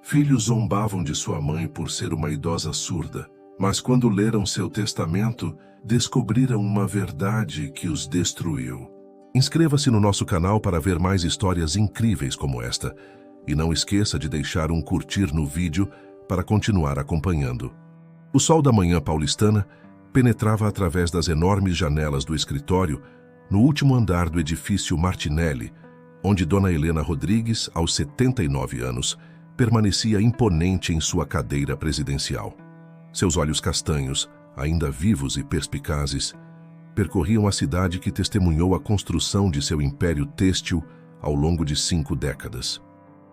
Filhos zombavam de sua mãe por ser uma idosa surda, mas quando leram seu testamento, descobriram uma verdade que os destruiu. Inscreva-se no nosso canal para ver mais histórias incríveis como esta, e não esqueça de deixar um curtir no vídeo para continuar acompanhando. O sol da manhã paulistana penetrava através das enormes janelas do escritório no último andar do edifício Martinelli, onde Dona Helena Rodrigues, aos 79 anos, permanecia imponente em sua cadeira presidencial. Seus olhos castanhos, ainda vivos e perspicazes, percorriam a cidade que testemunhou a construção de seu império têxtil ao longo de 5 décadas.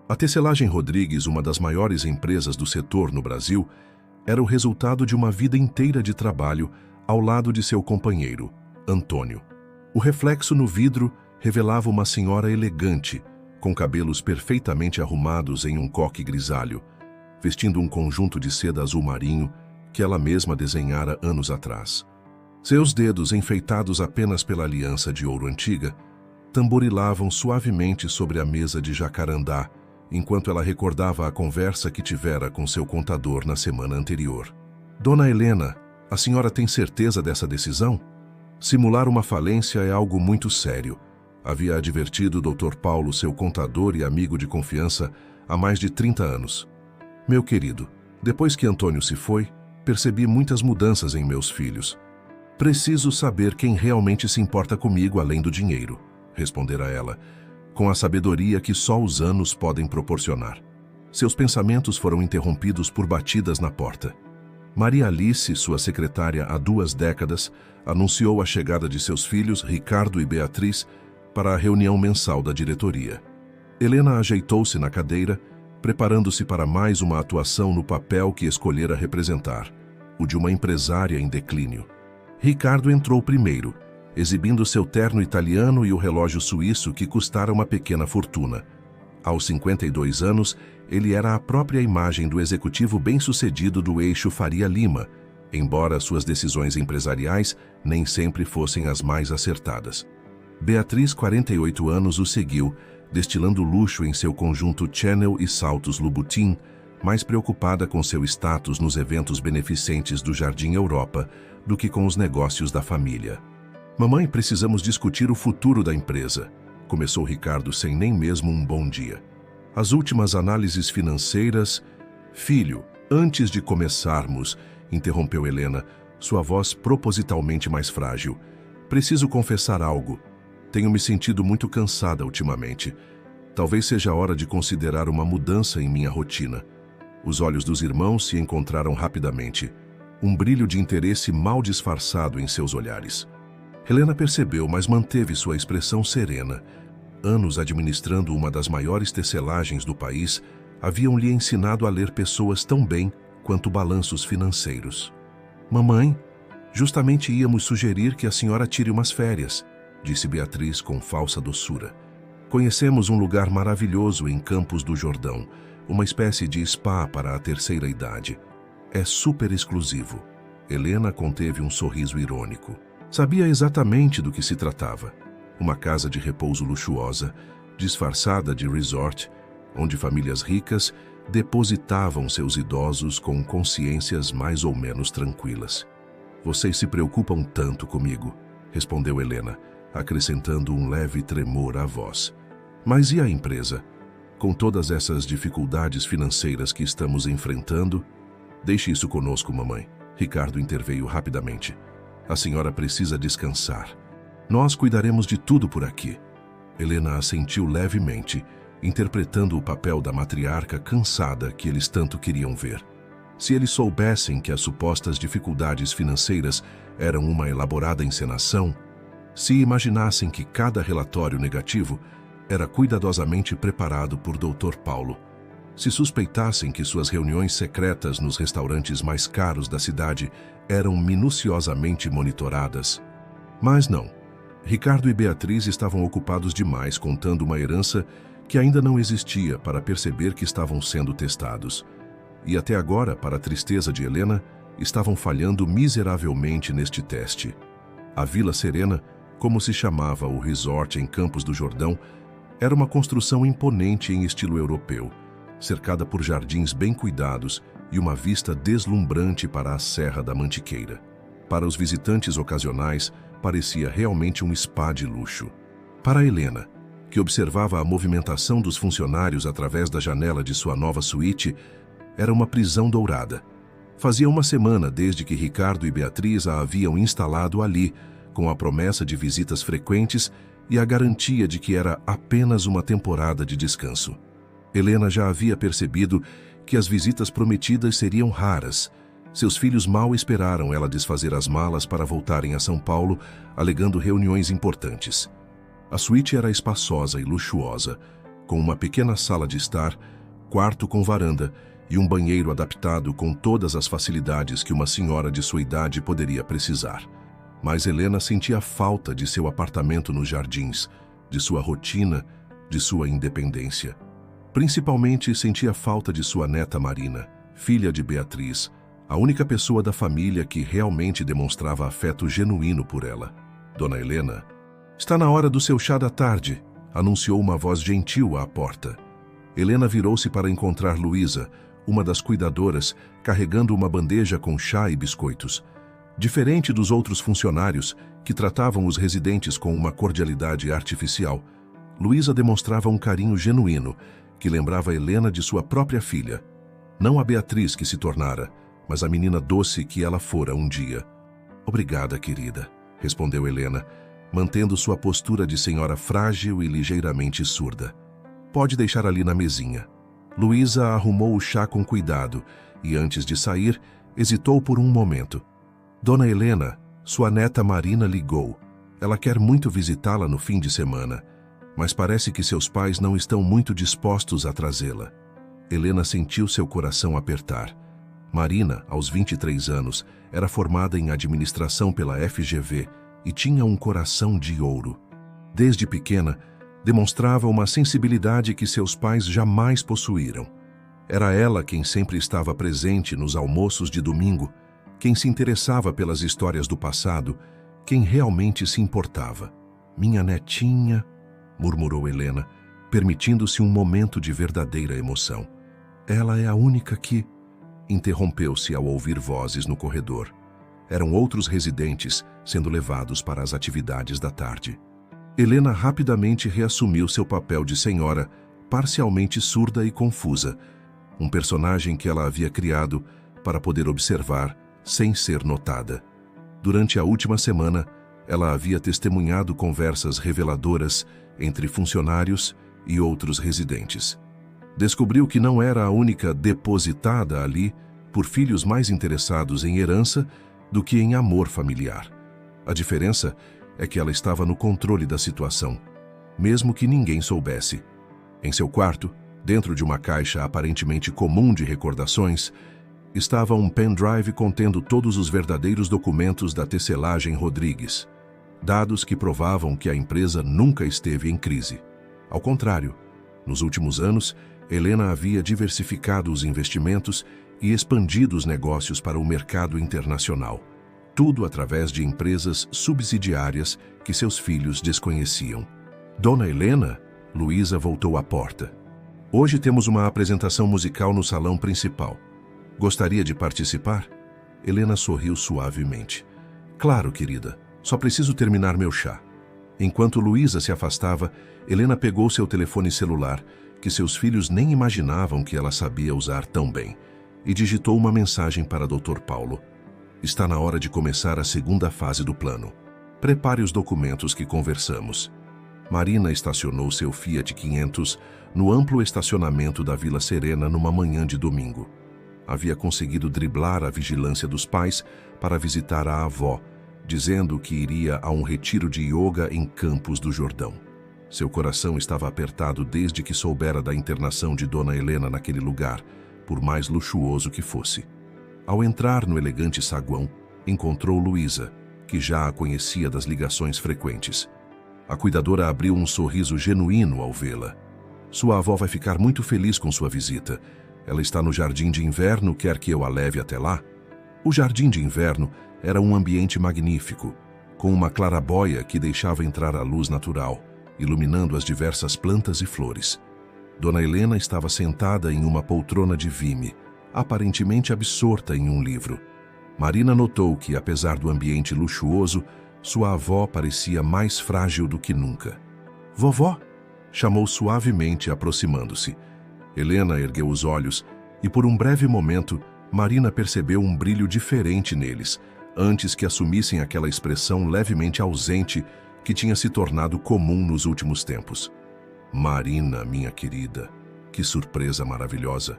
A Tecelagem Rodrigues, uma das maiores empresas do setor no Brasil, era o resultado de uma vida inteira de trabalho ao lado de seu companheiro, Antônio. O reflexo no vidro revelava uma senhora elegante, com cabelos perfeitamente arrumados em um coque grisalho, vestindo um conjunto de seda azul marinho que ela mesma desenhara anos atrás. Seus dedos, enfeitados apenas pela aliança de ouro antiga, tamborilavam suavemente sobre a mesa de jacarandá, enquanto ela recordava a conversa que tivera com seu contador na semana anterior. Dona Helena, a senhora tem certeza dessa decisão? Simular uma falência é algo muito sério, havia advertido o Dr. Paulo, seu contador e amigo de confiança, há mais de 30 anos. Meu querido, depois que Antônio se foi, percebi muitas mudanças em meus filhos. Preciso saber quem realmente se importa comigo além do dinheiro, respondera ela, com a sabedoria que só os anos podem proporcionar. Seus pensamentos foram interrompidos por batidas na porta. Maria Alice, sua secretária há 2 décadas, anunciou a chegada de seus filhos, Ricardo e Beatriz, para a reunião mensal da diretoria. Helena ajeitou-se na cadeira, preparando-se para mais uma atuação no papel que escolhera representar, o de uma empresária em declínio. Ricardo entrou primeiro, exibindo seu terno italiano e o relógio suíço que custara uma pequena fortuna. Aos 52 anos, ele era a própria imagem do executivo bem-sucedido do eixo Faria Lima, embora suas decisões empresariais nem sempre fossem as mais acertadas. Beatriz, 48 anos, o seguiu, destilando luxo em seu conjunto Chanel e saltos Louboutin, mais preocupada com seu status nos eventos beneficentes do Jardim Europa do que com os negócios da família. Mamãe, precisamos discutir o futuro da empresa, começou Ricardo sem nem mesmo um bom dia. As últimas análises financeiras... Filho, antes de começarmos, interrompeu Helena, sua voz propositalmente mais frágil. Preciso confessar algo. Tenho me sentido muito cansada ultimamente. Talvez seja a hora de considerar uma mudança em minha rotina. Os olhos dos irmãos se encontraram rapidamente. Um brilho de interesse mal disfarçado em seus olhares. Helena percebeu, mas manteve sua expressão serena. Anos administrando uma das maiores tecelagens do país haviam lhe ensinado a ler pessoas tão bem quanto balanços financeiros. Mamãe, justamente íamos sugerir que a senhora tire umas férias, disse Beatriz com falsa doçura. Conhecemos um lugar maravilhoso em Campos do Jordão, uma espécie de spa para a terceira idade. É super exclusivo. Helena conteve um sorriso irônico. Sabia exatamente do que se tratava. Uma casa de repouso luxuosa, disfarçada de resort, onde famílias ricas depositavam seus idosos com consciências mais ou menos tranquilas. Vocês se preocupam tanto comigo, respondeu Helena, acrescentando um leve tremor à voz. Mas e a empresa? Com todas essas dificuldades financeiras que estamos enfrentando... Deixe isso conosco, mamãe. Ricardo interveio rapidamente. A senhora precisa descansar. Nós cuidaremos de tudo por aqui. Helena assentiu levemente, interpretando o papel da matriarca cansada que eles tanto queriam ver. Se eles soubessem que as supostas dificuldades financeiras eram uma elaborada encenação, se imaginassem que cada relatório negativo era cuidadosamente preparado por Dr. Paulo, se suspeitassem que suas reuniões secretas nos restaurantes mais caros da cidade eram minuciosamente monitoradas. Mas não. Ricardo e Beatriz estavam ocupados demais contando uma herança que ainda não existia para perceber que estavam sendo testados. E até agora, para a tristeza de Helena, estavam falhando miseravelmente neste teste. A Vila Serena, como se chamava o resort em Campos do Jordão, era uma construção imponente em estilo europeu, cercada por jardins bem cuidados e uma vista deslumbrante para a Serra da Mantiqueira. Para os visitantes ocasionais, parecia realmente um spa de luxo. Para Helena, que observava a movimentação dos funcionários através da janela de sua nova suíte, era uma prisão dourada. Fazia uma semana desde que Ricardo e Beatriz a haviam instalado ali, com a promessa de visitas frequentes e a garantia de que era apenas uma temporada de descanso. Helena já havia percebido que as visitas prometidas seriam raras. Seus filhos mal esperaram ela desfazer as malas para voltarem a São Paulo, alegando reuniões importantes. A suíte era espaçosa e luxuosa, com uma pequena sala de estar, quarto com varanda e um banheiro adaptado com todas as facilidades que uma senhora de sua idade poderia precisar. Mas Helena sentia falta de seu apartamento nos jardins, de sua rotina, de sua independência. Principalmente sentia falta de sua neta Marina, filha de Beatriz, a única pessoa da família que realmente demonstrava afeto genuíno por ela. Dona Helena, está na hora do seu chá da tarde, anunciou uma voz gentil à porta. Helena virou-se para encontrar Luísa, uma das cuidadoras, carregando uma bandeja com chá e biscoitos. Diferente dos outros funcionários, que tratavam os residentes com uma cordialidade artificial, Luísa demonstrava um carinho genuíno, que lembrava Helena de sua própria filha. Não a Beatriz que se tornara, mas a menina doce que ela fora um dia. Obrigada, querida, respondeu Helena, mantendo sua postura de senhora frágil e ligeiramente surda. Pode deixar ali na mesinha. Luísa arrumou o chá com cuidado e, antes de sair, hesitou por um momento. Dona Helena, sua neta Marina ligou. Ela quer muito visitá-la no fim de semana, mas parece que seus pais não estão muito dispostos a trazê-la. Helena sentiu seu coração apertar. Marina, aos 23 anos, era formada em administração pela FGV e tinha um coração de ouro. Desde pequena, demonstrava uma sensibilidade que seus pais jamais possuíram. Era ela quem sempre estava presente nos almoços de domingo, quem se interessava pelas histórias do passado, quem realmente se importava. Minha netinha, murmurou Helena, permitindo-se um momento de verdadeira emoção. Ela é a única que... Interrompeu-se ao ouvir vozes no corredor. Eram outros residentes sendo levados para as atividades da tarde. Helena rapidamente reassumiu seu papel de senhora, parcialmente surda e confusa, um personagem que ela havia criado para poder observar sem ser notada. Durante a última semana, ela havia testemunhado conversas reveladoras entre funcionários e outros residentes. Descobriu que não era a única depositada ali por filhos mais interessados em herança do que em amor familiar. A diferença é que ela estava no controle da situação, mesmo que ninguém soubesse. Em seu quarto, dentro de uma caixa aparentemente comum de recordações, estava um pendrive contendo todos os verdadeiros documentos da tecelagem Rodrigues, dados que provavam que a empresa nunca esteve em crise. Ao contrário, nos últimos anos, Helena havia diversificado os investimentos e expandido os negócios para o mercado internacional, tudo através de empresas subsidiárias que seus filhos desconheciam. Dona Helena, Luísa voltou à porta. Hoje temos uma apresentação musical no salão principal. Gostaria de participar? Helena sorriu suavemente. Claro, querida. Só preciso terminar meu chá. Enquanto Luísa se afastava, Helena pegou seu telefone celular, que seus filhos nem imaginavam que ela sabia usar tão bem, e digitou uma mensagem para Dr. Paulo. Está na hora de começar a segunda fase do plano. Prepare os documentos que conversamos. Marina estacionou seu Fiat 500 no amplo estacionamento da Vila Serena numa manhã de domingo. Havia conseguido driblar a vigilância dos pais para visitar a avó, dizendo que iria a um retiro de yoga em Campos do Jordão. Seu coração estava apertado desde que soubera da internação de Dona Helena naquele lugar, por mais luxuoso que fosse. Ao entrar no elegante saguão, encontrou Luísa, que já a conhecia das ligações frequentes. A cuidadora abriu um sorriso genuíno ao vê-la. Sua avó vai ficar muito feliz com sua visita. Ela está no jardim de inverno, quer que eu a leve até lá? O jardim de inverno era um ambiente magnífico, com uma claraboia que deixava entrar a luz natural, iluminando as diversas plantas e flores. Dona Helena estava sentada em uma poltrona de vime, aparentemente absorta em um livro. Marina notou que, apesar do ambiente luxuoso, sua avó parecia mais frágil do que nunca. "Vovó!" chamou suavemente, aproximando-se. Helena ergueu os olhos e, por um breve momento, Marina percebeu um brilho diferente neles, antes que assumissem aquela expressão levemente ausente que tinha se tornado comum nos últimos tempos. "Marina, minha querida, que surpresa maravilhosa!"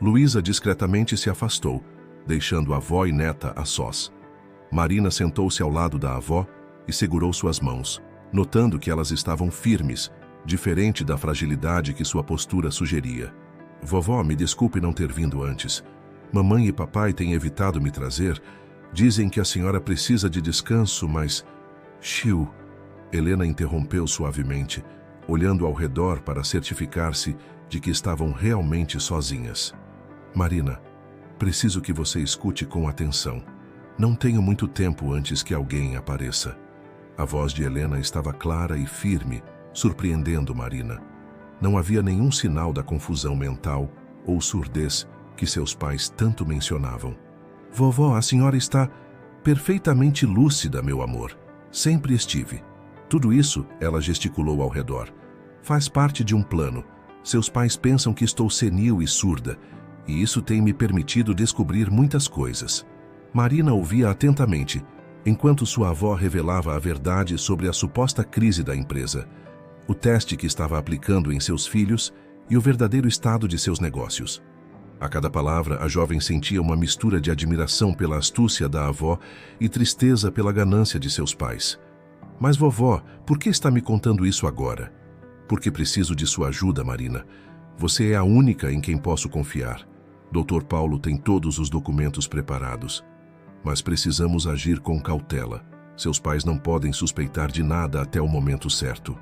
Luísa discretamente se afastou, deixando a avó e neta a sós. Marina sentou-se ao lado da avó e segurou suas mãos, notando que elas estavam firmes, diferente da fragilidade que sua postura sugeria. "Vovó, me desculpe não ter vindo antes. Mamãe e papai têm evitado me trazer. Dizem que a senhora precisa de descanso, mas..." "Chiu!" Helena interrompeu suavemente, olhando ao redor para certificar-se de que estavam realmente sozinhas. "Marina, preciso que você escute com atenção. Não tenho muito tempo antes que alguém apareça." A voz de Helena estava clara e firme, surpreendendo Marina. Não havia nenhum sinal da confusão mental ou surdez que seus pais tanto mencionavam. "Vovó, a senhora está perfeitamente lúcida, meu amor. Sempre estive." Tudo isso, ela gesticulou ao redor. "Faz parte de um plano. Seus pais pensam que estou senil e surda, e isso tem me permitido descobrir muitas coisas." Marina ouvia atentamente, enquanto sua avó revelava a verdade sobre a suposta crise da empresa, o teste que estava aplicando em seus filhos e o verdadeiro estado de seus negócios. A cada palavra, a jovem sentia uma mistura de admiração pela astúcia da avó e tristeza pela ganância de seus pais. "Mas, vovó, por que está me contando isso agora?" "Porque preciso de sua ajuda, Marina. Você é a única em quem posso confiar. Dr. Paulo tem todos os documentos preparados. Mas precisamos agir com cautela. Seus pais não podem suspeitar de nada até o momento certo."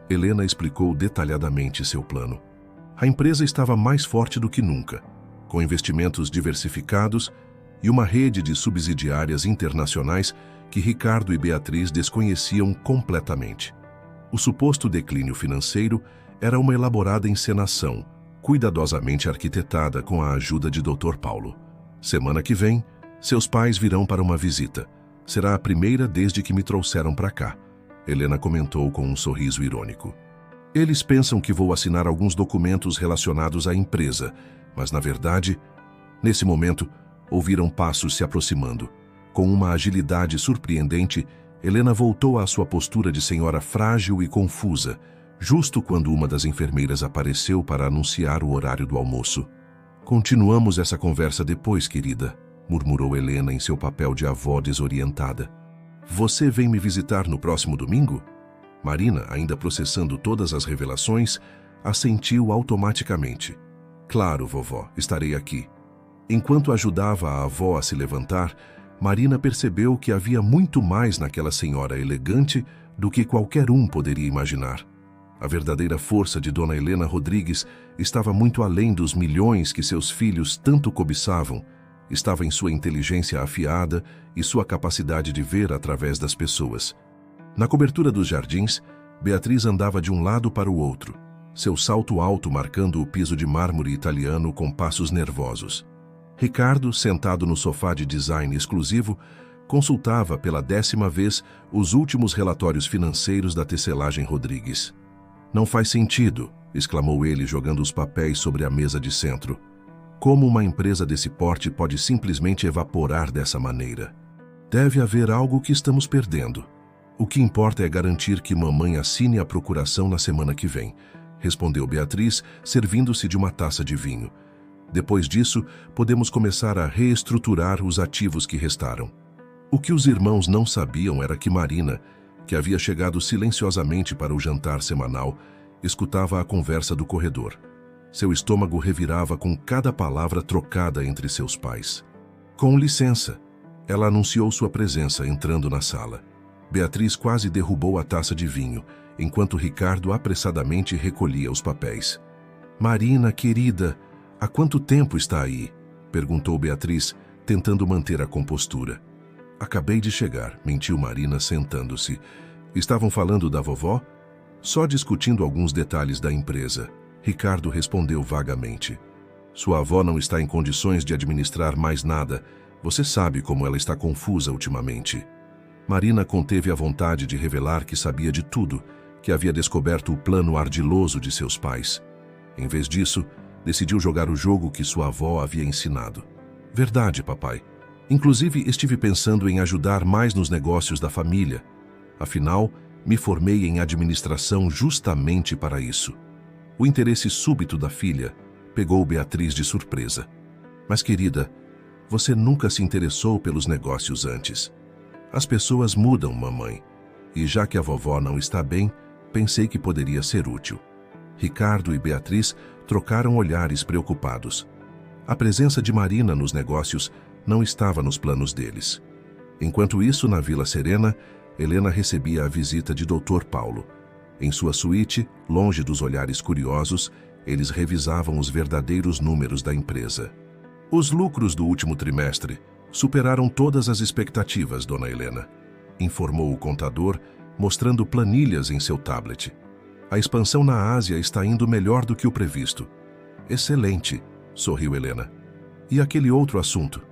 Helena explicou detalhadamente seu plano. A empresa estava mais forte do que nunca, com investimentos diversificados e uma rede de subsidiárias internacionais que Ricardo e Beatriz desconheciam completamente. O suposto declínio financeiro era uma elaborada encenação, cuidadosamente arquitetada com a ajuda de Dr. Paulo. "Semana que vem, seus pais virão para uma visita. Será a primeira desde que me trouxeram para cá", Helena comentou com um sorriso irônico. "Eles pensam que vou assinar alguns documentos relacionados à empresa, mas, na verdade..." Nesse momento, ouviram passos se aproximando. Com uma agilidade surpreendente, Helena voltou à sua postura de senhora frágil e confusa, justo quando uma das enfermeiras apareceu para anunciar o horário do almoço. "Continuamos essa conversa depois, querida", murmurou Helena em seu papel de avó desorientada. "Você vem me visitar no próximo domingo?" Marina, ainda processando todas as revelações, assentiu automaticamente. "Claro, vovó, estarei aqui." Enquanto ajudava a avó a se levantar, Marina percebeu que havia muito mais naquela senhora elegante do que qualquer um poderia imaginar. A verdadeira força de Dona Helena Rodrigues estava muito além dos milhões que seus filhos tanto cobiçavam. Estava em sua inteligência afiada e sua capacidade de ver através das pessoas. Na cobertura dos jardins, Beatriz andava de um lado para o outro, seu salto alto marcando o piso de mármore italiano com passos nervosos. Ricardo, sentado no sofá de design exclusivo, consultava pela 10ª vez os últimos relatórios financeiros da tecelagem Rodrigues. "Não faz sentido", exclamou ele, jogando os papéis sobre a mesa de centro. "Como uma empresa desse porte pode simplesmente evaporar dessa maneira? Deve haver algo que estamos perdendo. O que importa é garantir que mamãe assine a procuração na semana que vem", respondeu Beatriz, servindo-se de uma taça de vinho. "Depois disso, podemos começar a reestruturar os ativos que restaram." O que os irmãos não sabiam era que Marina, que havia chegado silenciosamente para o jantar semanal, escutava a conversa do corredor. Seu estômago revirava com cada palavra trocada entre seus pais. "Com licença", ela anunciou sua presença entrando na sala. Beatriz quase derrubou a taça de vinho, enquanto Ricardo apressadamente recolhia os papéis. "Marina, querida, há quanto tempo está aí?", perguntou Beatriz, tentando manter a compostura. "Acabei de chegar", mentiu Marina, sentando-se. "Estavam falando da vovó?" "Só discutindo alguns detalhes da empresa." Ricardo respondeu vagamente. Sua avó não está em condições de administrar mais nada. Você sabe como ela está confusa ultimamente. Marina conteve a vontade de revelar que sabia de tudo, que havia descoberto o plano ardiloso de seus pais. Em vez disso, decidiu jogar o jogo que sua avó havia ensinado. Verdade, papai. Inclusive, estive pensando em ajudar mais nos negócios da família. Afinal, me formei em administração justamente para isso. O interesse súbito da filha pegou Beatriz de surpresa. Mas, querida, você nunca se interessou pelos negócios antes. As pessoas mudam, mamãe. E já que a vovó não está bem, pensei que poderia ser útil. Ricardo e Beatriz trocaram olhares preocupados. A presença de Marina nos negócios não estava nos planos deles. Enquanto isso, na Vila Serena, Helena recebia a visita de Dr. Paulo. Em sua suíte, longe dos olhares curiosos, eles revisavam os verdadeiros números da empresa. Os lucros do último trimestre superaram todas as expectativas, dona Helena, informou o contador, mostrando planilhas em seu tablet. A expansão na Ásia está indo melhor do que o previsto. Excelente, sorriu Helena. E aquele outro assunto?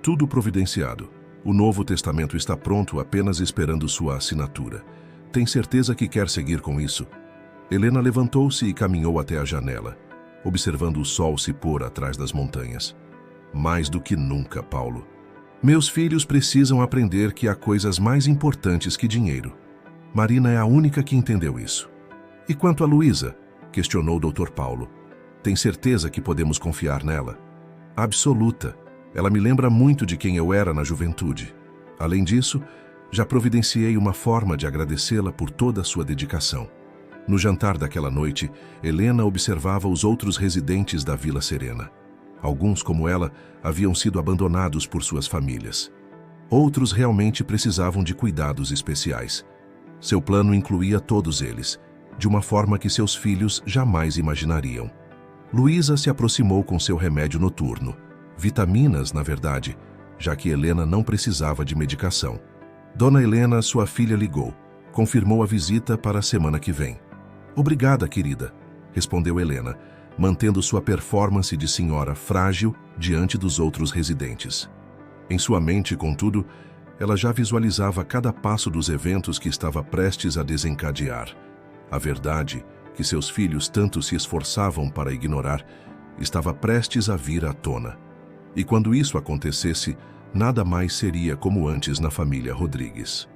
Tudo providenciado. O Novo Testamento está pronto, apenas esperando sua assinatura. Tem certeza que quer seguir com isso? Helena levantou-se e caminhou até a janela, observando o sol se pôr atrás das montanhas. Mais do que nunca, Paulo. Meus filhos precisam aprender que há coisas mais importantes que dinheiro. Marina é a única que entendeu isso. E quanto a Luísa? Questionou o Dr. Paulo. Tem certeza que podemos confiar nela? Absoluta. Ela me lembra muito de quem eu era na juventude. Além disso, já providenciei uma forma de agradecê-la por toda a sua dedicação. No jantar daquela noite, Helena observava os outros residentes da Vila Serena. Alguns, como ela, haviam sido abandonados por suas famílias. Outros realmente precisavam de cuidados especiais. Seu plano incluía todos eles, de uma forma que seus filhos jamais imaginariam. Luísa se aproximou com seu remédio noturno. Vitaminas, na verdade, já que Helena não precisava de medicação. Dona Helena, sua filha, ligou. Confirmou a visita para a semana que vem. Obrigada, querida, respondeu Helena, mantendo sua performance de senhora frágil diante dos outros residentes. Em sua mente, contudo, ela já visualizava cada passo dos eventos que estava prestes a desencadear. A verdade, que seus filhos tanto se esforçavam para ignorar, estava prestes a vir à tona. E quando isso acontecesse, nada mais seria como antes na família Rodrigues.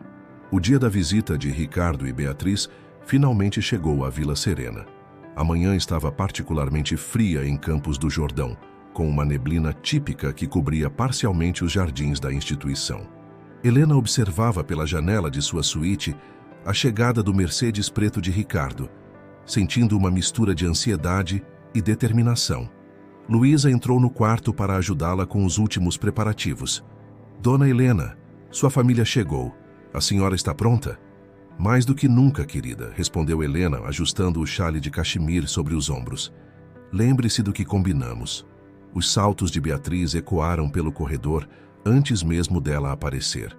O dia da visita de Ricardo e Beatriz finalmente chegou à Vila Serena. A manhã estava particularmente fria em Campos do Jordão, com uma neblina típica que cobria parcialmente os jardins da instituição. Helena observava pela janela de sua suíte a chegada do Mercedes preto de Ricardo, sentindo uma mistura de ansiedade e determinação. Luísa entrou no quarto para ajudá-la com os últimos preparativos. Dona Helena, sua família chegou. A senhora está pronta? Mais do que nunca, querida, respondeu Helena, ajustando o xale de cachemir sobre os ombros. Lembre-se do que combinamos. Os saltos de Beatriz ecoaram pelo corredor antes mesmo dela aparecer.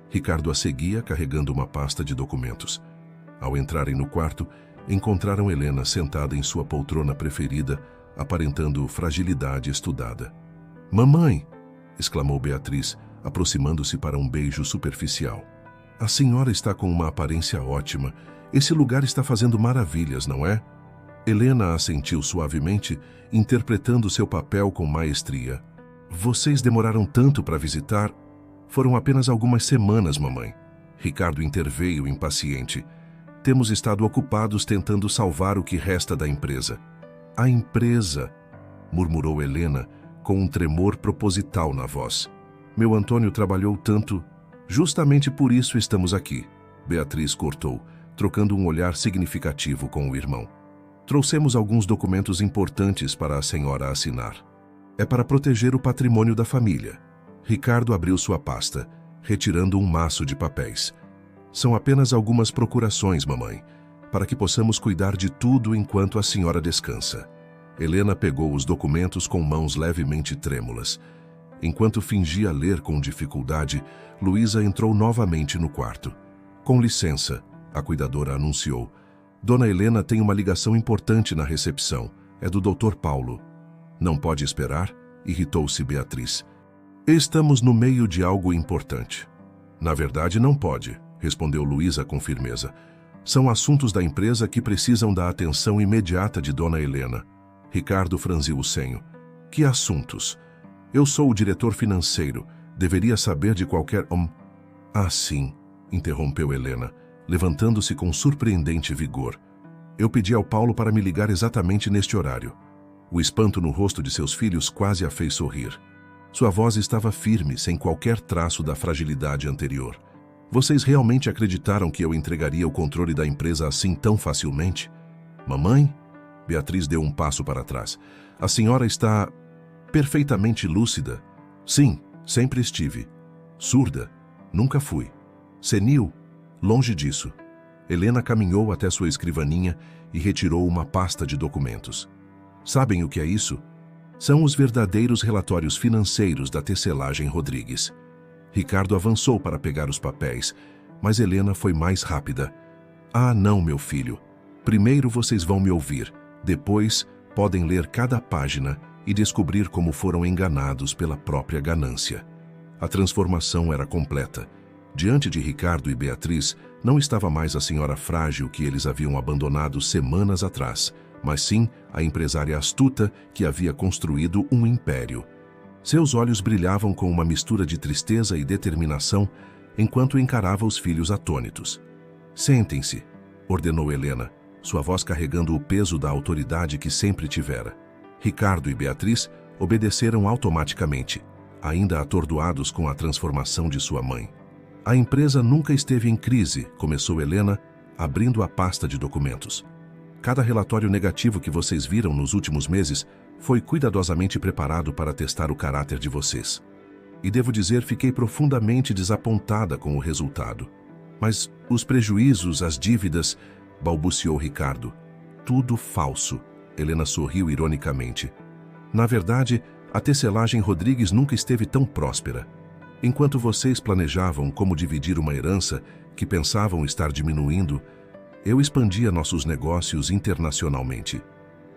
Ricardo a seguia carregando uma pasta de documentos. Ao entrarem no quarto, encontraram Helena sentada em sua poltrona preferida, aparentando fragilidade estudada. Mamãe! Exclamou Beatriz, aproximando-se para um beijo superficial. A senhora está com uma aparência ótima. Esse lugar está fazendo maravilhas, não é? Helena assentiu suavemente, interpretando seu papel com maestria. Vocês demoraram tanto para visitar? Foram apenas algumas semanas, mamãe. Ricardo interveio impaciente. Temos estado ocupados tentando salvar o que resta da empresa. A empresa, murmurou Helena, com um tremor proposital na voz. Meu Antônio trabalhou tanto. Justamente por isso estamos aqui. Beatriz cortou, trocando um olhar significativo com o irmão. Trouxemos alguns documentos importantes para a senhora assinar. É para proteger o patrimônio da família. Ricardo abriu sua pasta, retirando um maço de papéis. São apenas algumas procurações, mamãe, para que possamos cuidar de tudo enquanto a senhora descansa. Helena pegou os documentos com mãos levemente trêmulas. Enquanto fingia ler com dificuldade, Luísa entrou novamente no quarto. Com licença, a cuidadora anunciou. Dona Helena tem uma ligação importante na recepção. É do Dr. Paulo. Não pode esperar? Irritou-se Beatriz. Estamos no meio de algo importante. Na verdade, não pode, respondeu Luísa com firmeza. São assuntos da empresa que precisam da atenção imediata de Dona Helena. Ricardo franziu o senho. Que assuntos? Eu sou o diretor financeiro. Deveria saber de qualquer... Ah, sim, interrompeu Helena, levantando-se com surpreendente vigor. Eu pedi ao Paulo para me ligar exatamente neste horário. O espanto no rosto de seus filhos quase a fez sorrir. Sua voz estava firme, sem qualquer traço da fragilidade anterior. Vocês realmente acreditaram que eu entregaria o controle da empresa assim tão facilmente? Mamãe? Beatriz deu um passo para trás. A senhora está perfeitamente lúcida? Sim, sempre estive. Surda? Nunca fui. Senil? Longe disso. Helena caminhou até sua escrivaninha e retirou uma pasta de documentos. Sabem o que é isso? São os verdadeiros relatórios financeiros da tecelagem Rodrigues. Ricardo avançou para pegar os papéis, mas Helena foi mais rápida. Ah, não, meu filho. Primeiro vocês vão me ouvir, depois podem ler cada página e descobrir como foram enganados pela própria ganância. A transformação era completa. Diante de Ricardo e Beatriz, não estava mais a senhora frágil que eles haviam abandonado semanas atrás, mas sim a empresária astuta que havia construído um império. Seus olhos brilhavam com uma mistura de tristeza e determinação enquanto encarava os filhos atônitos. Sentem-se, ordenou Helena, sua voz carregando o peso da autoridade que sempre tivera. Ricardo e Beatriz obedeceram automaticamente, ainda atordoados com a transformação de sua mãe. A empresa nunca esteve em crise, começou Helena, abrindo a pasta de documentos. Cada relatório negativo que vocês viram nos últimos meses foi cuidadosamente preparado para testar o caráter de vocês. E devo dizer, fiquei profundamente desapontada com o resultado. Mas os prejuízos, as dívidas, balbuciou Ricardo. Tudo falso. Helena sorriu ironicamente. Na verdade, a tecelagem Rodrigues nunca esteve tão próspera. Enquanto vocês planejavam como dividir uma herança que pensavam estar diminuindo, eu expandia nossos negócios internacionalmente.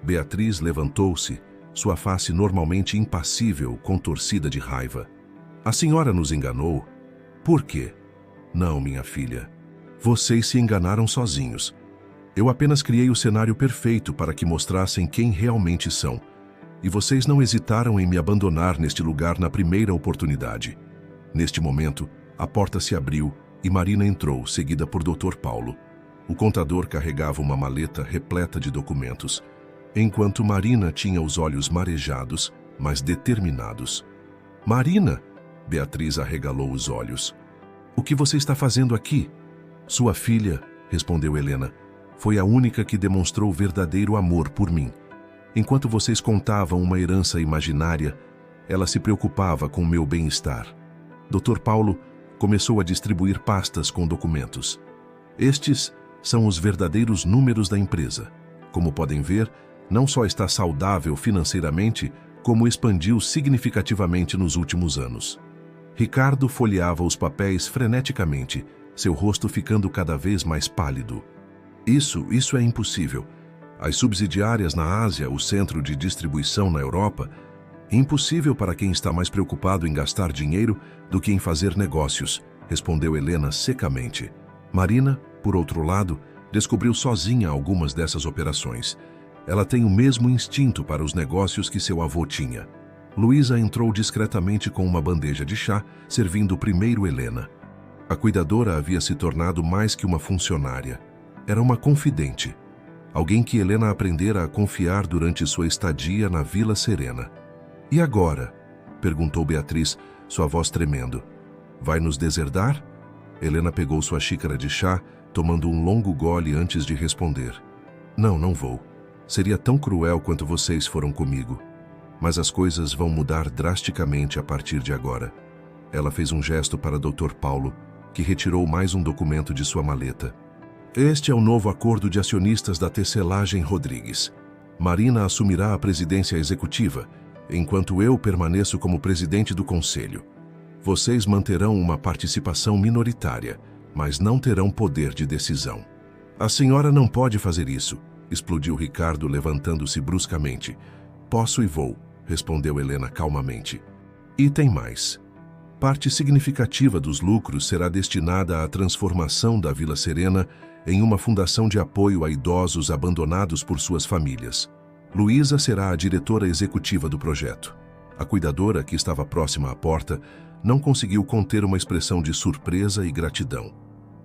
Beatriz levantou-se, sua face normalmente impassível, contorcida de raiva. A senhora nos enganou? Por quê? Não, minha filha. Vocês se enganaram sozinhos. Eu apenas criei o cenário perfeito para que mostrassem quem realmente são. E vocês não hesitaram em me abandonar neste lugar na primeira oportunidade. Neste momento, a porta se abriu e Marina entrou, seguida por Dr. Paulo. O contador carregava uma maleta repleta de documentos, enquanto Marina tinha os olhos marejados, mas determinados. Marina! Beatriz arregalou os olhos. O que você está fazendo aqui? Sua filha, respondeu Helena, foi a única que demonstrou verdadeiro amor por mim. Enquanto vocês contavam uma herança imaginária, ela se preocupava com o meu bem-estar. Dr. Paulo começou a distribuir pastas com documentos. Estes são os verdadeiros números da empresa. Como podem ver, não só está saudável financeiramente, como expandiu significativamente nos últimos anos. Ricardo folheava os papéis freneticamente, seu rosto ficando cada vez mais pálido. Isso é impossível. As subsidiárias na Ásia, o centro de distribuição na Europa, impossível para quem está mais preocupado em gastar dinheiro do que em fazer negócios, respondeu Helena secamente. Marina, por outro lado, descobriu sozinha algumas dessas operações. Ela tem o mesmo instinto para os negócios que seu avô tinha. Luísa entrou discretamente com uma bandeja de chá, servindo primeiro Helena. A cuidadora havia se tornado mais que uma funcionária. Era uma confidente. Alguém que Helena aprendera a confiar durante sua estadia na Vila Serena. E agora? Perguntou Beatriz, sua voz tremendo. Vai nos deserdar? Helena pegou sua xícara de chá, tomando um longo gole antes de responder. Não vou. Seria tão cruel quanto vocês foram comigo. Mas as coisas vão mudar drasticamente a partir de agora. Ela fez um gesto para Dr. Paulo, que retirou mais um documento de sua maleta. Este é o novo acordo de acionistas da tecelagem Rodrigues. Marina assumirá a presidência executiva, enquanto eu permaneço como presidente do conselho. Vocês manterão uma participação minoritária, mas não terão poder de decisão. A senhora não pode fazer isso, explodiu Ricardo, levantando-se bruscamente. Posso e vou, respondeu Helena calmamente. E tem mais. Parte significativa dos lucros será destinada à transformação da Vila Serena em uma fundação de apoio a idosos abandonados por suas famílias. Luísa será a diretora executiva do projeto. A cuidadora, que estava próxima à porta, não conseguiu conter uma expressão de surpresa e gratidão.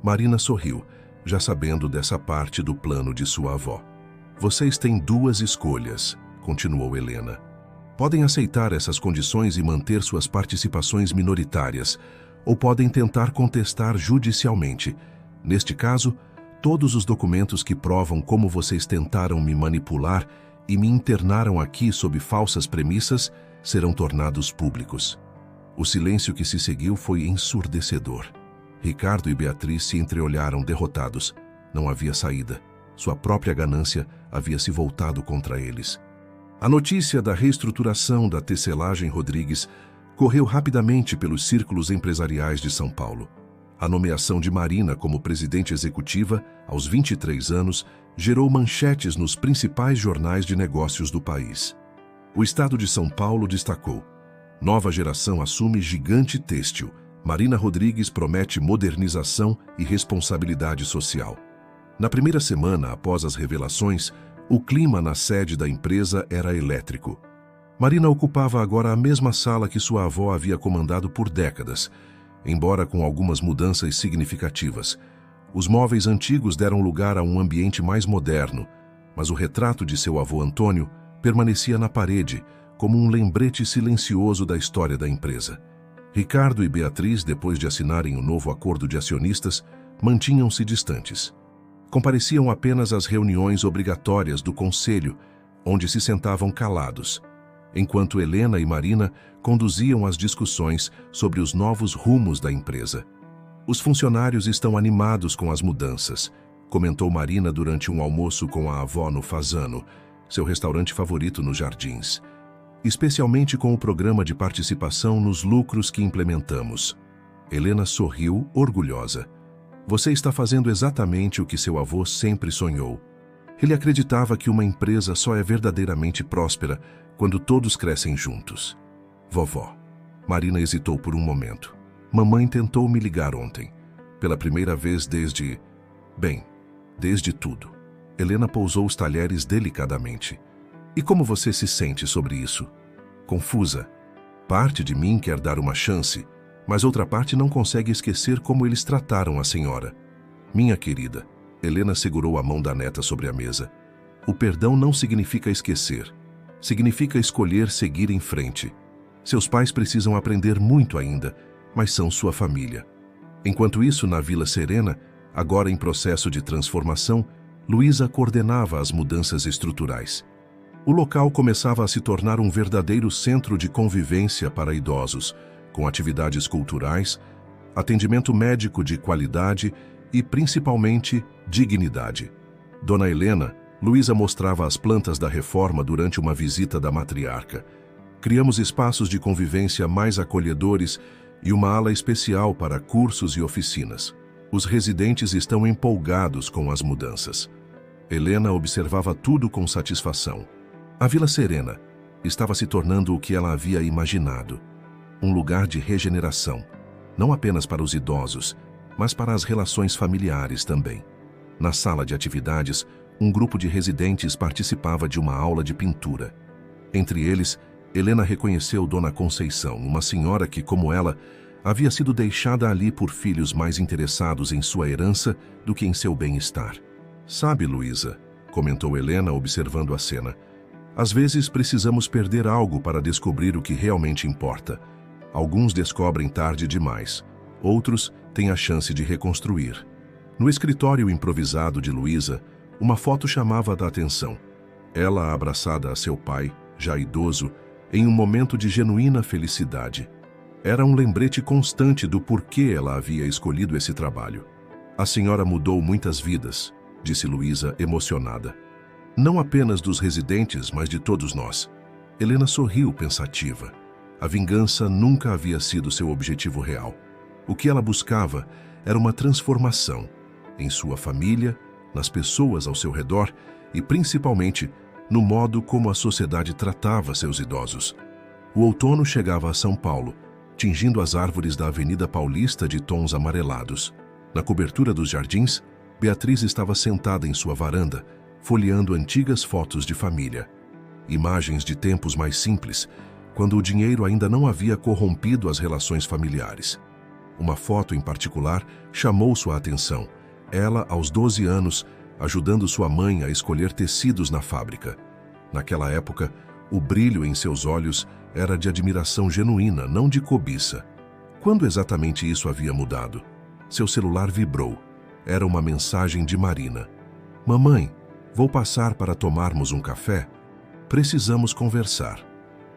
Marina sorriu, já sabendo dessa parte do plano de sua avó. Vocês têm duas escolhas, continuou Helena. Podem aceitar essas condições e manter suas participações minoritárias, ou podem tentar contestar judicialmente. Neste caso, todos os documentos que provam como vocês tentaram me manipular e me internaram aqui sob falsas premissas serão tornados públicos. O silêncio que se seguiu foi ensurdecedor. Ricardo e Beatriz se entreolharam derrotados. Não havia saída. Sua própria ganância havia se voltado contra eles. A notícia da reestruturação da tecelagem Rodrigues correu rapidamente pelos círculos empresariais de São Paulo. A nomeação de Marina como presidente executiva, aos 23 anos, gerou manchetes nos principais jornais de negócios do país. O estado de São Paulo destacou: nova geração assume gigante têxtil. Marina Rodrigues promete modernização e responsabilidade social. Na primeira semana após as revelações, o clima na sede da empresa era elétrico. Marina ocupava agora a mesma sala que sua avó havia comandado por décadas, embora com algumas mudanças significativas. Os móveis antigos deram lugar a um ambiente mais moderno, mas o retrato de seu avô Antônio permanecia na parede, como um lembrete silencioso da história da empresa. Ricardo e Beatriz, depois de assinarem o novo acordo de acionistas, mantinham-se distantes. Compareciam apenas às reuniões obrigatórias do conselho, onde se sentavam calados, enquanto Helena e Marina conduziam as discussões sobre os novos rumos da empresa. Os funcionários estão animados com as mudanças, comentou Marina durante um almoço com a avó no Fasano, seu restaurante favorito nos Jardins. Especialmente com o programa de participação nos lucros que implementamos. Helena sorriu, orgulhosa. Você está fazendo exatamente o que seu avô sempre sonhou. Ele acreditava que uma empresa só é verdadeiramente próspera quando todos crescem juntos. Vovó. Marina hesitou por um momento. Mamãe tentou me ligar ontem. Pela primeira vez desde... desde tudo. Helena pousou os talheres delicadamente. E como você se sente sobre isso? Confusa. Parte de mim quer dar uma chance, mas outra parte não consegue esquecer como eles trataram a senhora. Minha querida, Helena segurou a mão da neta sobre a mesa. O perdão não significa esquecer. Significa escolher seguir em frente. Seus pais precisam aprender muito ainda, mas são sua família. Enquanto isso, na Vila Serena, agora em processo de transformação, Luísa coordenava as mudanças estruturais. O local começava a se tornar um verdadeiro centro de convivência para idosos, com atividades culturais, atendimento médico de qualidade e, principalmente, dignidade. Dona Helena, Luísa mostrava as plantas da reforma durante uma visita da matriarca. Criamos espaços de convivência mais acolhedores e uma ala especial para cursos e oficinas. Os residentes estão empolgados com as mudanças. Helena observava tudo com satisfação. A Vila Serena estava se tornando o que ela havia imaginado. Um lugar de regeneração, não apenas para os idosos, mas para as relações familiares também. Na sala de atividades, um grupo de residentes participava de uma aula de pintura. Entre eles, Helena reconheceu Dona Conceição, uma senhora que, como ela, havia sido deixada ali por filhos mais interessados em sua herança do que em seu bem-estar. Sabe, Luísa, comentou Helena observando a cena, às vezes precisamos perder algo para descobrir o que realmente importa. Alguns descobrem tarde demais, outros têm a chance de reconstruir. No escritório improvisado de Luísa, uma foto chamava a atenção. Ela abraçada a seu pai, já idoso, em um momento de genuína felicidade. Era um lembrete constante do porquê ela havia escolhido esse trabalho. A senhora mudou muitas vidas, disse Luísa emocionada. Não apenas dos residentes, mas de todos nós. Helena sorriu pensativa. A vingança nunca havia sido seu objetivo real. O que ela buscava era uma transformação em sua família, nas pessoas ao seu redor e, principalmente, no modo como a sociedade tratava seus idosos. O outono chegava a São Paulo, tingindo as árvores da Avenida Paulista de tons amarelados. Na cobertura dos jardins, Beatriz estava sentada em sua varanda, folheando antigas fotos de família. Imagens de tempos mais simples, quando o dinheiro ainda não havia corrompido as relações familiares. Uma foto em particular chamou sua atenção. Ela, aos 12 anos, ajudando sua mãe a escolher tecidos na fábrica. Naquela época, o brilho em seus olhos era de admiração genuína, não de cobiça. Quando exatamente isso havia mudado? Seu celular vibrou. Era uma mensagem de Marina. Mamãe, vou passar para tomarmos um café? Precisamos conversar.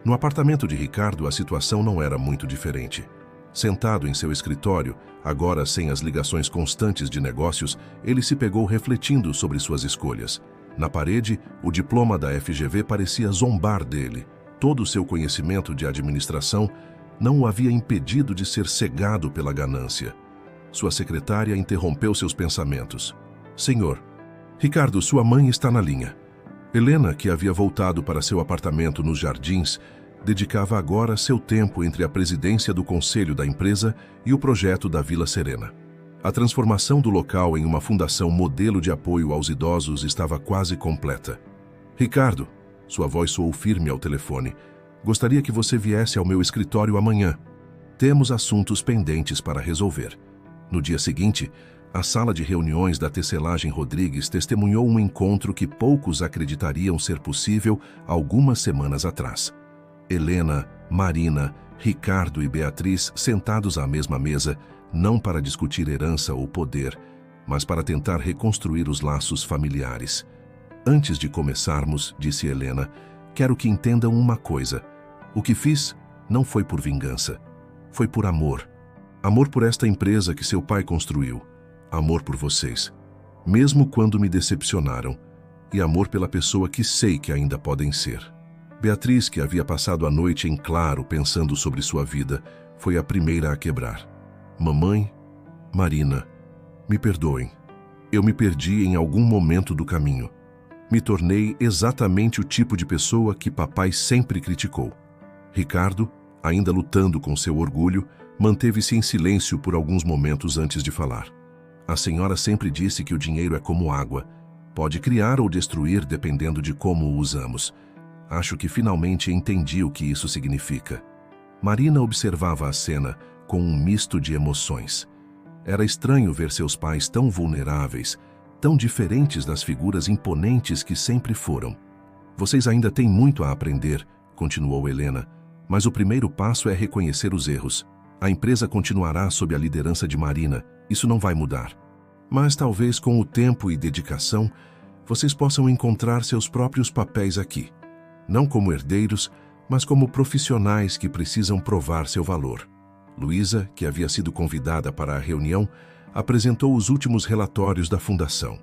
No apartamento de Ricardo, a situação não era muito diferente. Sentado em seu escritório, agora sem as ligações constantes de negócios, ele se pegou refletindo sobre suas escolhas. Na parede, o diploma da FGV parecia zombar dele. Todo o seu conhecimento de administração não o havia impedido de ser cegado pela ganância. Sua secretária interrompeu seus pensamentos. Senhor, Ricardo, sua mãe está na linha. Helena, que havia voltado para seu apartamento nos Jardins, dedicava agora seu tempo entre a presidência do conselho da empresa e o projeto da Vila Serena. A transformação do local em uma fundação modelo de apoio aos idosos estava quase completa. Ricardo, sua voz soou firme ao telefone, gostaria que você viesse ao meu escritório amanhã. Temos assuntos pendentes para resolver. No dia seguinte, a sala de reuniões da Tecelagem Rodrigues testemunhou um encontro que poucos acreditariam ser possível algumas semanas atrás. Helena, Marina, Ricardo e Beatriz sentados à mesma mesa, não para discutir herança ou poder, mas para tentar reconstruir os laços familiares. Antes de começarmos, disse Helena, quero que entendam uma coisa. O que fiz não foi por vingança, foi por amor. Amor por esta empresa que seu pai construiu. Amor por vocês, mesmo quando me decepcionaram, e amor pela pessoa que sei que ainda podem ser. Beatriz, que havia passado a noite em claro pensando sobre sua vida, foi a primeira a quebrar. Mamãe, Marina, me perdoem. Eu me perdi em algum momento do caminho. Me tornei exatamente o tipo de pessoa que papai sempre criticou. Ricardo, ainda lutando com seu orgulho, manteve-se em silêncio por alguns momentos antes de falar. A senhora sempre disse que o dinheiro é como água. Pode criar ou destruir dependendo de como o usamos. Acho que finalmente entendi o que isso significa. Marina observava a cena com um misto de emoções. Era estranho ver seus pais tão vulneráveis, tão diferentes das figuras imponentes que sempre foram. Vocês ainda têm muito a aprender, continuou Helena, mas o primeiro passo é reconhecer os erros. A empresa continuará sob a liderança de Marina, isso não vai mudar. Mas talvez com o tempo e dedicação, vocês possam encontrar seus próprios papéis aqui. Não como herdeiros, mas como profissionais que precisam provar seu valor. Luísa, que havia sido convidada para a reunião, apresentou os últimos relatórios da fundação.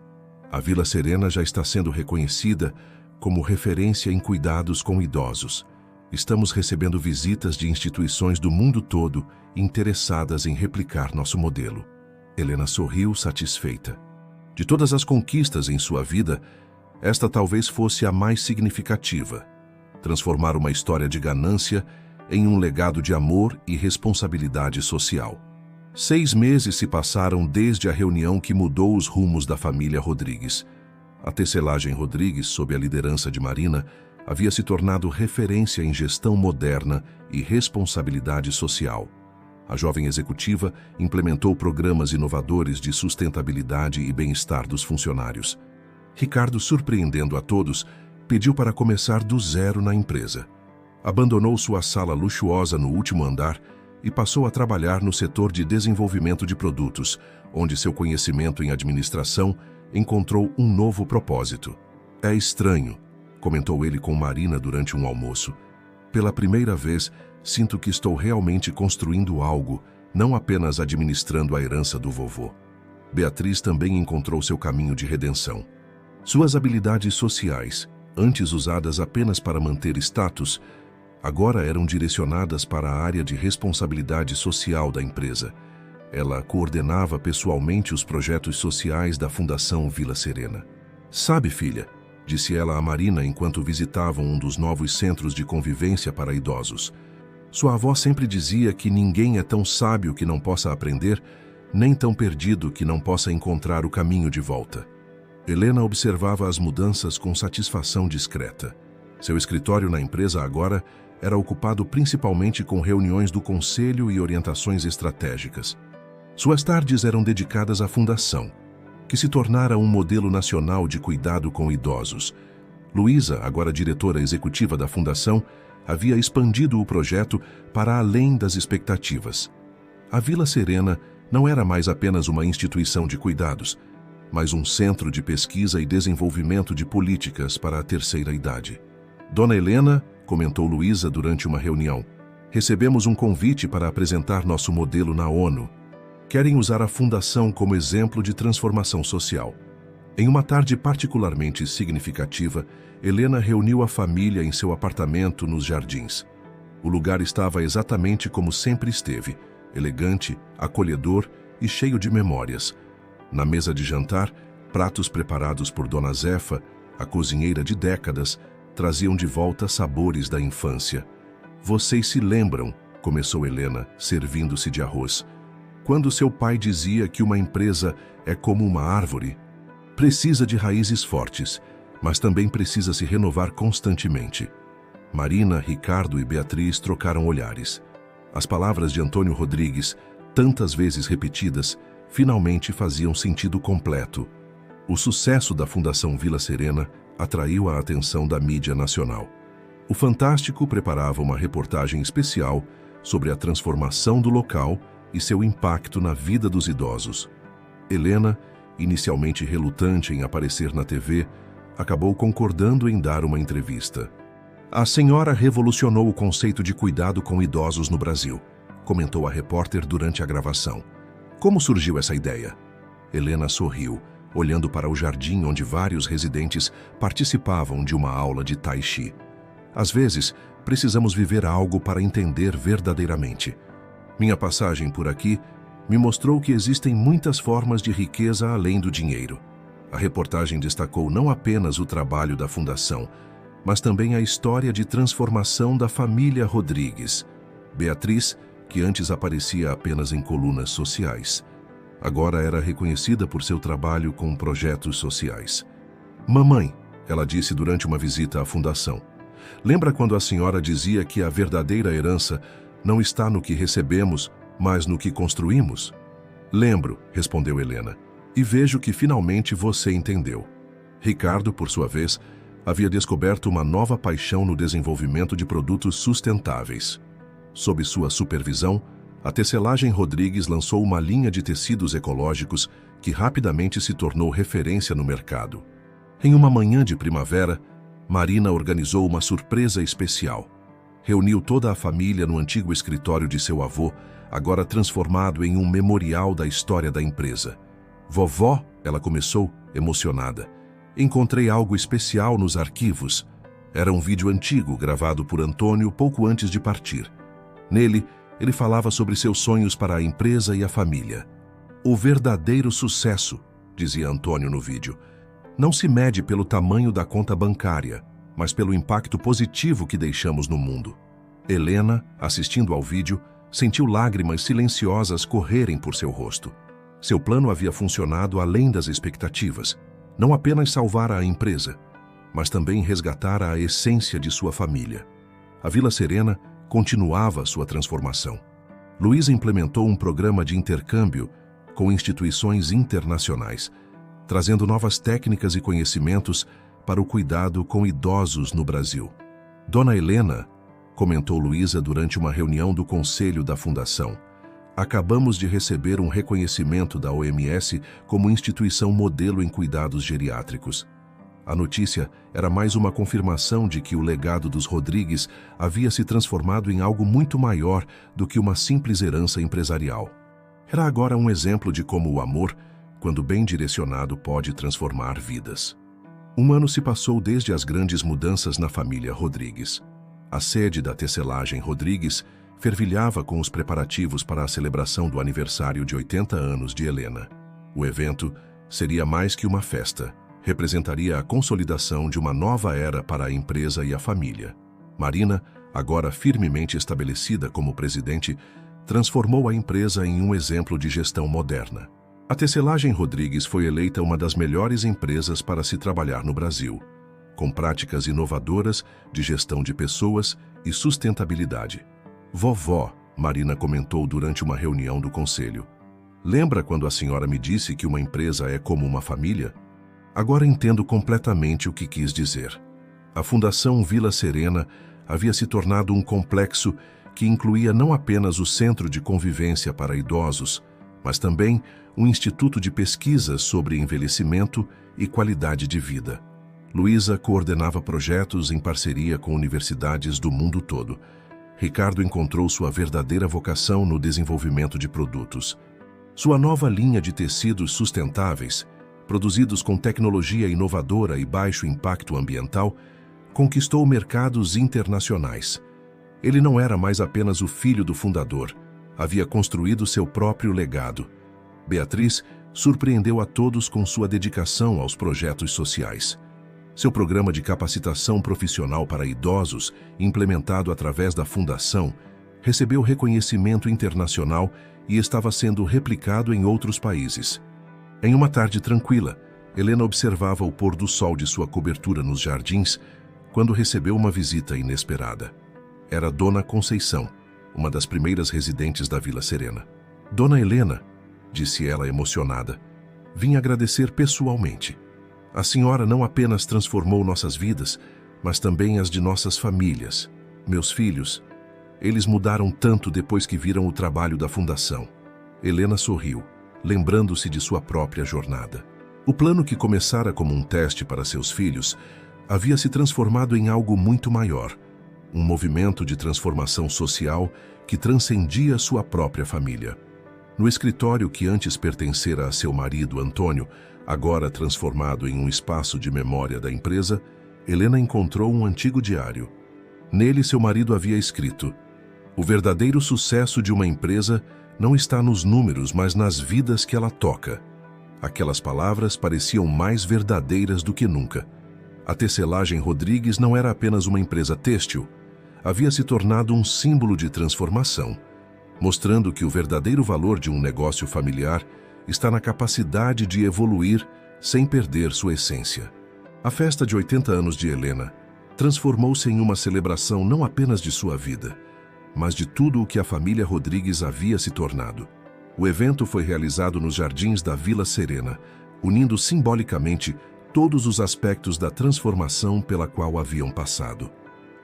A Vila Serena já está sendo reconhecida como referência em cuidados com idosos. Estamos recebendo visitas de instituições do mundo todo interessadas em replicar nosso modelo. Helena sorriu satisfeita. De todas as conquistas em sua vida, esta talvez fosse a mais significativa. Transformar uma história de ganância em um legado de amor e responsabilidade social. 6 meses se passaram desde a reunião que mudou os rumos da família Rodrigues. A Tecelagem Rodrigues, sob a liderança de Marina, havia se tornado referência em gestão moderna e responsabilidade social. A jovem executiva implementou programas inovadores de sustentabilidade e bem-estar dos funcionários. Ricardo, surpreendendo a todos, pediu para começar do zero na empresa. Abandonou sua sala luxuosa no último andar e passou a trabalhar no setor de desenvolvimento de produtos, onde seu conhecimento em administração encontrou um novo propósito. É estranho, comentou ele com Marina durante um almoço. Pela primeira vez, sinto que estou realmente construindo algo, não apenas administrando a herança do vovô. Beatriz também encontrou seu caminho de redenção. Suas habilidades sociais, antes usadas apenas para manter status, agora eram direcionadas para a área de responsabilidade social da empresa. Ela coordenava pessoalmente os projetos sociais da Fundação Vila Serena. Sabe, filha, disse ela a Marina enquanto visitavam um dos novos centros de convivência para idosos. Sua avó sempre dizia que ninguém é tão sábio que não possa aprender, nem tão perdido que não possa encontrar o caminho de volta. Helena observava as mudanças com satisfação discreta. Seu escritório na empresa agora era ocupado principalmente com reuniões do conselho e orientações estratégicas. Suas tardes eram dedicadas à fundação, que se tornara um modelo nacional de cuidado com idosos. Luísa, agora diretora executiva da fundação, havia expandido o projeto para além das expectativas. A Vila Serena não era mais apenas uma instituição de cuidados, mas um centro de pesquisa e desenvolvimento de políticas para a terceira idade. Dona Helena, comentou Luísa durante uma reunião, recebemos um convite para apresentar nosso modelo na ONU. Querem usar a fundação como exemplo de transformação social. Em uma tarde particularmente significativa, Helena reuniu a família em seu apartamento nos Jardins. O lugar estava exatamente como sempre esteve, elegante, acolhedor e cheio de memórias. Na mesa de jantar, pratos preparados por Dona Zefa, a cozinheira de décadas, traziam de volta sabores da infância. Vocês se lembram, começou Helena, servindo-se de arroz, quando seu pai dizia que uma empresa é como uma árvore? Precisa de raízes fortes, mas também precisa se renovar constantemente. Marina, Ricardo e Beatriz trocaram olhares. As palavras de Antônio Rodrigues, tantas vezes repetidas, finalmente faziam sentido completo. O sucesso da Fundação Vila Serena atraiu a atenção da mídia nacional. O Fantástico preparava uma reportagem especial sobre a transformação do local e seu impacto na vida dos idosos. Helena, inicialmente relutante em aparecer na TV, acabou concordando em dar uma entrevista. A senhora revolucionou o conceito de cuidado com idosos no Brasil, comentou a repórter durante a gravação. Como surgiu essa ideia? Helena sorriu, olhando para o jardim onde vários residentes participavam de uma aula de Tai Chi. Às vezes, precisamos viver algo para entender verdadeiramente. Minha passagem por aqui me mostrou que existem muitas formas de riqueza além do dinheiro. A reportagem destacou não apenas o trabalho da Fundação, mas também a história de transformação da família Rodrigues. Beatriz, que antes aparecia apenas em colunas sociais, agora era reconhecida por seu trabalho com projetos sociais. Mamãe, ela disse durante uma visita à Fundação, lembra quando a senhora dizia que a verdadeira herança não está no que recebemos, mas no que construímos? Lembro, respondeu Helena, e vejo que finalmente você entendeu. Ricardo, por sua vez, havia descoberto uma nova paixão no desenvolvimento de produtos sustentáveis. Sob sua supervisão, a Tecelagem Rodrigues lançou uma linha de tecidos ecológicos que rapidamente se tornou referência no mercado. Em uma manhã de primavera, Marina organizou uma surpresa especial. Reuniu toda a família no antigo escritório de seu avô, agora transformado em um memorial da história da empresa. Vovó, ela começou, emocionada. Encontrei algo especial nos arquivos. Era um vídeo antigo gravado por Antônio pouco antes de partir. Nele, ele falava sobre seus sonhos para a empresa e a família. O verdadeiro sucesso, dizia Antônio no vídeo, não se mede pelo tamanho da conta bancária, mas pelo impacto positivo que deixamos no mundo. Helena, assistindo ao vídeo, sentiu lágrimas silenciosas correrem por seu rosto. Seu plano havia funcionado além das expectativas. Não apenas salvar a empresa, mas também resgatar a essência de sua família. A Vila Serena continuava sua transformação. Luísa implementou um programa de intercâmbio com instituições internacionais, trazendo novas técnicas e conhecimentos para o cuidado com idosos no Brasil. Dona Helena, comentou Luísa durante uma reunião do Conselho da Fundação, acabamos de receber um reconhecimento da OMS como instituição modelo em cuidados geriátricos. A notícia era mais uma confirmação de que o legado dos Rodrigues havia se transformado em algo muito maior do que uma simples herança empresarial. Era agora um exemplo de como o amor, quando bem direcionado, pode transformar vidas. Um ano se passou desde as grandes mudanças na família Rodrigues. A sede da Tecelagem Rodrigues fervilhava com os preparativos para a celebração do aniversário de 80 anos de Helena. O evento seria mais que uma festa. representaria a consolidação de uma nova era para a empresa e a família. Marina, agora firmemente estabelecida como presidente, transformou a empresa em um exemplo de gestão moderna. A Tecelagem Rodrigues foi eleita uma das melhores empresas para se trabalhar no Brasil, com práticas inovadoras de gestão de pessoas e sustentabilidade. Vovó, Marina comentou durante uma reunião do conselho. Lembra quando a senhora me disse que uma empresa é como uma família? Agora entendo completamente o que quis dizer. A Fundação Vila Serena havia se tornado um complexo que incluía não apenas o Centro de Convivência para Idosos, mas também um instituto de pesquisas sobre envelhecimento e qualidade de vida. Luísa coordenava projetos em parceria com universidades do mundo todo. Ricardo encontrou sua verdadeira vocação no desenvolvimento de produtos. Sua nova linha de tecidos sustentáveis, produzidos com tecnologia inovadora e baixo impacto ambiental, conquistou mercados internacionais. Ele não era mais apenas o filho do fundador, havia construído seu próprio legado. Beatriz surpreendeu a todos com sua dedicação aos projetos sociais. Seu programa de capacitação profissional para idosos, implementado através da Fundação, recebeu reconhecimento internacional e estava sendo replicado em outros países. Em uma tarde tranquila, Helena observava o pôr do sol de sua cobertura nos jardins quando recebeu uma visita inesperada. Era Dona Conceição, uma das primeiras residentes da Vila Serena. Dona Helena, disse ela emocionada, vim agradecer pessoalmente. A senhora não apenas transformou nossas vidas, mas também as de nossas famílias. Meus filhos, eles mudaram tanto depois que viram o trabalho da Fundação. Helena sorriu, lembrando-se de sua própria jornada. O plano que começara como um teste para seus filhos havia se transformado em algo muito maior, um movimento de transformação social que transcendia sua própria família. No escritório que antes pertencera a seu marido Antônio, agora transformado em um espaço de memória da empresa, Helena encontrou um antigo diário. Nele, seu marido havia escrito: "O verdadeiro sucesso de uma empresa não está nos números, mas nas vidas que ela toca." Aquelas palavras pareciam mais verdadeiras do que nunca. A Tecelagem Rodrigues não era apenas uma empresa têxtil, havia se tornado um símbolo de transformação, mostrando que o verdadeiro valor de um negócio familiar está na capacidade de evoluir sem perder sua essência. A festa de 80 anos de Helena transformou-se em uma celebração não apenas de sua vida, mas de tudo o que a família Rodrigues havia se tornado. O evento foi realizado nos jardins da Vila Serena, unindo simbolicamente todos os aspectos da transformação pela qual haviam passado.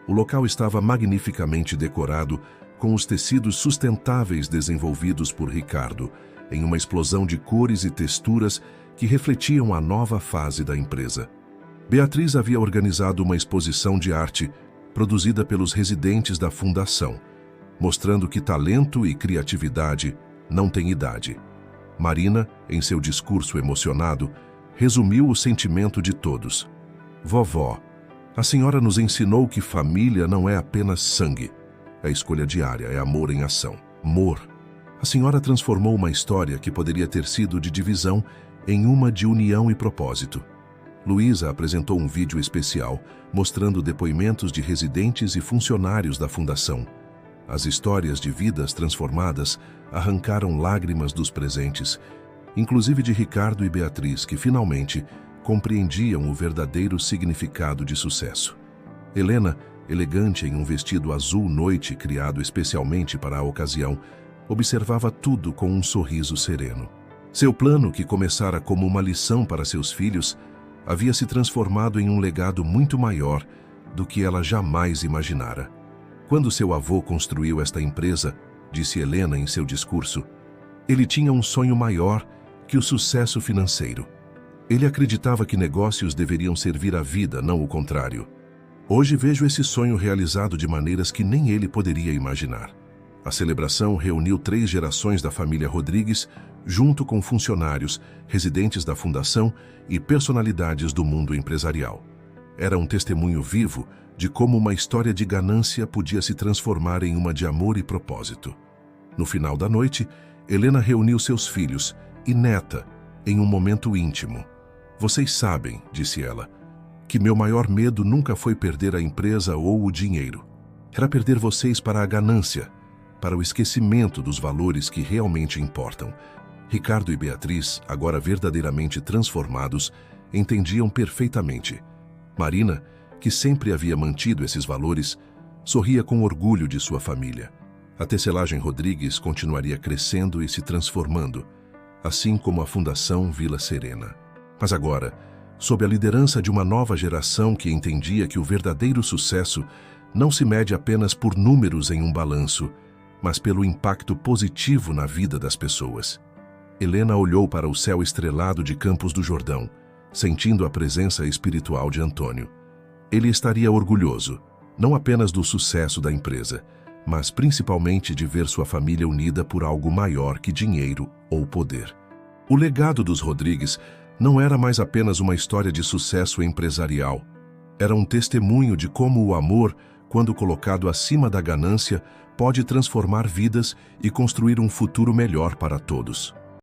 O local estava magnificamente decorado com os tecidos sustentáveis desenvolvidos por Ricardo, em uma explosão de cores e texturas que refletiam a nova fase da empresa. Beatriz havia organizado uma exposição de arte produzida pelos residentes da Fundação, mostrando que talento e criatividade não têm idade. Marina, em seu discurso emocionado, resumiu o sentimento de todos. Vovó, a senhora nos ensinou que família não é apenas sangue. É escolha diária, é amor em ação. Amor. A senhora transformou uma história que poderia ter sido de divisão em uma de união e propósito. Luísa apresentou um vídeo especial mostrando depoimentos de residentes e funcionários da Fundação. As histórias de vidas transformadas arrancaram lágrimas dos presentes, inclusive de Ricardo e Beatriz, que finalmente compreendiam o verdadeiro significado de sucesso. Helena, elegante em um vestido azul noite criado especialmente para a ocasião, observava tudo com um sorriso sereno. Seu plano, que começara como uma lição para seus filhos, havia se transformado em um legado muito maior do que ela jamais imaginara. Quando seu avô construiu esta empresa, disse Helena em seu discurso, ele tinha um sonho maior que o sucesso financeiro. Ele acreditava que negócios deveriam servir à vida, não o contrário. Hoje vejo esse sonho realizado de maneiras que nem ele poderia imaginar. A celebração reuniu 3 gerações da família Rodrigues, junto com funcionários, residentes da Fundação e personalidades do mundo empresarial. Era um testemunho vivo de como uma história de ganância podia se transformar em uma de amor e propósito. No final da noite, Helena reuniu seus filhos e neta em um momento íntimo. Vocês sabem, disse ela, que meu maior medo nunca foi perder a empresa ou o dinheiro. Era perder vocês para a ganância, para o esquecimento dos valores que realmente importam. Ricardo e Beatriz, agora verdadeiramente transformados, entendiam perfeitamente. Marina, que sempre havia mantido esses valores, sorria com orgulho de sua família. A Tecelagem Rodrigues continuaria crescendo e se transformando, assim como a Fundação Vila Serena. Mas agora, sob a liderança de uma nova geração que entendia que o verdadeiro sucesso não se mede apenas por números em um balanço, mas pelo impacto positivo na vida das pessoas. Helena olhou para o céu estrelado de Campos do Jordão, sentindo a presença espiritual de Antônio. Ele estaria orgulhoso, não apenas do sucesso da empresa, mas principalmente de ver sua família unida por algo maior que dinheiro ou poder. O legado dos Rodrigues não era mais apenas uma história de sucesso empresarial. Era um testemunho de como o amor, quando colocado acima da ganância, pode transformar vidas e construir um futuro melhor para todos.